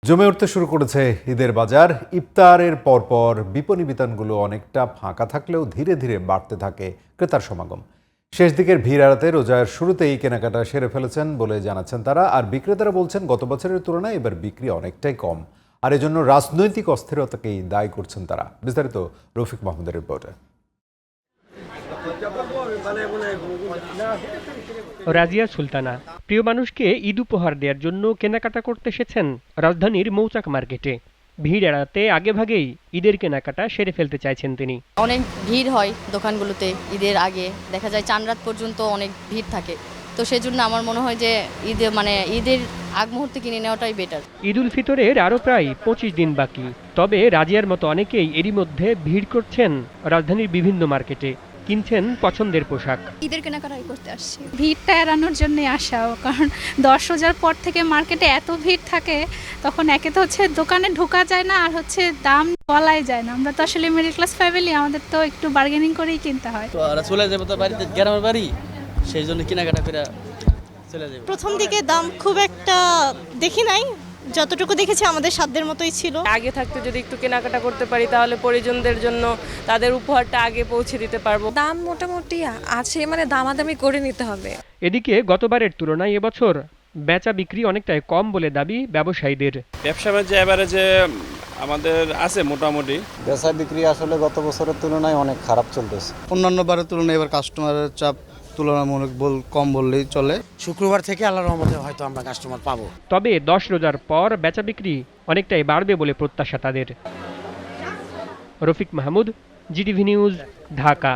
জমে উঠতে শুরু করেছে ঈদের বাজার। ইফতারের পরপর বিপণী বিতানগুলো অনেকটা ফাঁকা থাকলেও ধীরে ধীরে বাড়তে থাকে ক্রেতার সমাগম। শেষ দিকের ভিড় এড়াতে রোজার শুরুতেই কেনাকাটা সেরে ফেলেছেন বলে জানাচ্ছেন তারা। আর বিক্রেতারা বলছেন গত বছরের তুলনায় এবার বিক্রি অনেকটাই কম, আর এজন্য রাজনৈতিক অস্থিরতাকেই দায়ী করছেন তারা। বিস্তারিত রফিক মাহমুদের রিপোর্টে। রাজিয়া সুলতানা প্রিয় মানুষকে ঈদ উপহার দেওয়ার জন্য কেনাকাটা করতে এসেছেন রাজধানীর মৌচাক মার্কেটে। ভিড় এড়াতে আগেভাগেই ঈদের কেনাকাটা সেরে ফেলতে চাইছেন তিনি। অনেক ভিড় হয় দোকানগুলোতে ঈদের আগে, দেখা যায় চান রাত পর্যন্ত অনেক ভিড় থাকে। তো সেজন্য আমার মনে হয় যে ঈদের আগ মুহূর্তে কিনে নেওয়াটাই বেটার। ঈদ উল ফিতরের আরও প্রায় 25 দিন বাকি, তবে রাজিয়ার মতো অনেকেই এরই মধ্যে ভিড় করছেন রাজধানীর বিভিন্ন মার্কেটে, কিনছেন পছন্দের পোশাক। ঈদের কেনাকাটাই করতে আসছি, ভিড়টা এড়ানোর জন্য আসাও, কারণ 10 রোজার পর থেকে মার্কেটে এত ভিড় থাকে, তখন একে তো হচ্ছে দোকানে ঢোকা যায় না, আর হচ্ছে দাম বলাই যায় না। আমরা তো আসলে মিডল ক্লাস ফ্যামিলি, আমাদের তো একটু বার্গেনিং করেই কিনতে হয়। তো আর চলে যাবো তো বাড়িতে, গ্রামের বাড়ি, সেই জন্য কেনাকাটা করে চলে যাবো। প্রথম দিকে দাম খুব একটা দেখি নাই, যতটুকু দেখেছি আমাদের সাধ্যের মতোই ছিল। আগে থাকতে যদি একটু কেনাকাটা করতে পারি তাহলে পরিজনদের জন্য তাদের উপহারটা আগে পৌঁছে দিতে পারবো। দাম মোটামুটি আছে, মানে দামাদামি করে নিতে হবে। এদিকে গতবারের তুলনায় এবছর বেচা বিক্রি অনেকটাই কম বলে দাবি ব্যবসায়ীদের। ব্যবসা বাণিজ্য এভারেজে আমাদের আছে মোটামুটি। বেচা বিক্রি আসলে গত বছরের তুলনায় অনেক খারাপ চলতেছে। অন্যান্য বারের তুলনায় এবার কাস্টমারের চাপ তুলনামূলক কম বললেই চলে। শুক্রবার থেকে আল্লাহর রহমতে হয়তো আমরা কাস্টমার পাবো। তবে 10 রোজার পর বেচা বিক্রি অনেকটাই বাড়বে বলে প্রত্যাশা তাদের। Rafiq Mahmud, GTV news, Dhaka.